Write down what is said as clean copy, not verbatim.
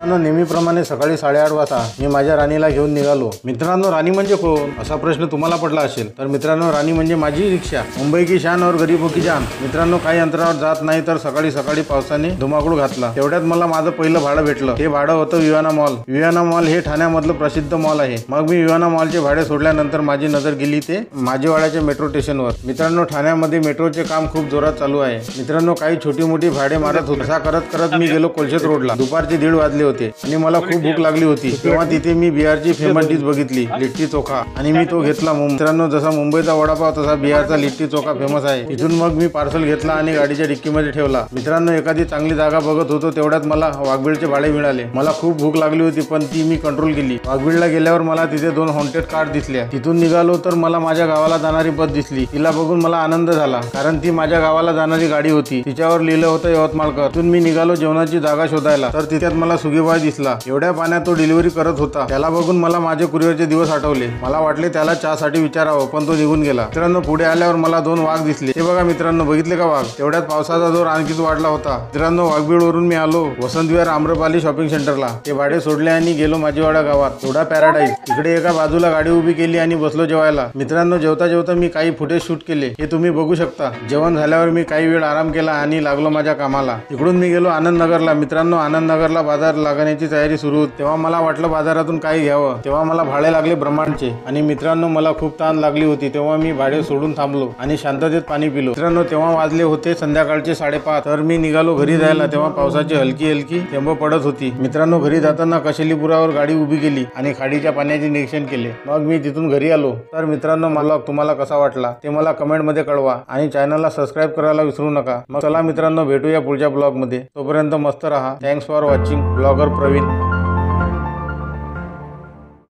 नेहमीप्रमाणे सकाळी 8:30 वाजता मी माझ्या राणीला घेऊन निघालो। मित्रांनो, राणी म्हणजे कोण असा प्रश्न तुम्हाला पडला असेल तर मित्रांनो, राणी म्हणजे माझी रिक्षा। मुंबई की शान और गरीबों की जान। मित्रांनो, काही अंतरावर जात नाही तर सकाळी पावसाने धुमाकूळ घातला। तेवढ्यात मला माझं पहिलं भाडं भेटलं। हे भाडं होतं विवाना मॉल। विवाना मॉल हे ठाण्यामधलं प्रसिद्ध मॉल आहे। मग मी विवाना मॉलचे भाडे सोडल्यानंतर माझी नजर गेली ते माझेवाड्याच्या मेट्रो स्टेशनवर। मित्रांनो, ठाण्यामध्ये मेट्रोचे काम खूप जोरात चालू आहे। मित्रांनो, काही छोटी मोठी भाडे मारत होते। असा करत मी गेलो कोलशेत रोडला। दुपारचे 1:30 वाजले होते आणि मला खूप भूक लागली होती। तेव्हा तिथे मी बिहारची फेमस डिश बघितली, लिट्टी चोखा, आणि मी तो घेतला। मित्रांनो, जसा मुंबईचा वडापाव तसा बिहारचा लिट्टी चोखा फेमस आहे। तिथून मग मी पार्सल घेतला आणि गाडीच्या डिक्कीमध्ये ठेवला। मित्रांनो, एखादी चांगली जागा बघत होतो तेवढ्यात मला वाघबीळचे भाडे मिळाले। मला खूप भूक लागली होती पण ती मी कंट्रोल केली। वाघबीळला गेल्यावर मला तिथे 2 हॉन्टेड कार दिसल्या। तिथून निघालो तर मला माझ्या गावाला जाणारी बस दिसली। तिला बघून मला आनंद झाला कारण ती माझ्या गावाला जाणारी गाडी होती। तिच्यावर लिहिलं होतं यवतमाळकर। तिथून मी निघालो जेवणाची जागा शोधायला तर तिच्यात मला सुगीबाई दिसला। एवढ्या पाण्यात तो डिलिव्हरी करत होता। त्याला बघून मला माझे कुरिअरचे दिवस आठवले। मला वाटले त्याला चहासाठी विचारावं पण तो निघून गेला। मित्रांनो, पुढे आल्यावर मला 2 वाघ दिसले। ते बघा मित्रांनो, बघितले का वाघ? तेवढ्यात पावसाचा जोर आणखीच वाढला होता। मित्रांनो, वाघबीळवरून मी आलो वसंत विहार आम्रपाली शॉपिंग सेंटरला। ते भाडे सोडले आणि गेलो माझेवाडा गावात। थोडा पॅराडाईज। इकडे एका बाजूला गाडी उभी केली आणि बसलो जेवायला। मित्रांनो, जेवता मी काही फुटेज शूट केले, हे तुम्ही बघू शकता। जेवण झाल्यावर मी काही वेळ आराम केला आणि लागलो माझ्या कामाला। तिकडून मी गेलो आनंदनगरला। मित्रांनो, आनंदनगरला बाजार लागण्याची तयारी सुरू होती। तेव्हा मला वाटलं बाजारातून काही घ्यावं। तेव्हा मला भाडे लागले ब्रह्मांडचे। आणि मित्रांनो, मला खूप ताण लागली होती। तेव्हा मी भाडे सोडून थांबलो आणि शांततेत पाणी पिलो। मित्रांनो, तेव्हा वाजले होते संध्याकाळचे 5:30। तर मी निघालो घरी जायला। तेव्हा पावसाची हलकी थेंब पडत होती। मित्रांनो, घरी जाताना कशेलीपुरावर गाडी उभी केली आणि खाडीच्या पाण्याचे निरीक्षण केले। मग मी तिथून घरी आलो। तर मित्रांनो, मला तुम्हाला कसा वाटला ते मला कमेंटमध्ये कळवा आणि चॅनलला सबस्क्राईब करायला विसरू नका। मग चला मित्रांनो, भेटूया पुढच्या ब्लॉगमध्ये। तोपर्यंत मस्त रहा। Thanks for watching. Blogger Pravin.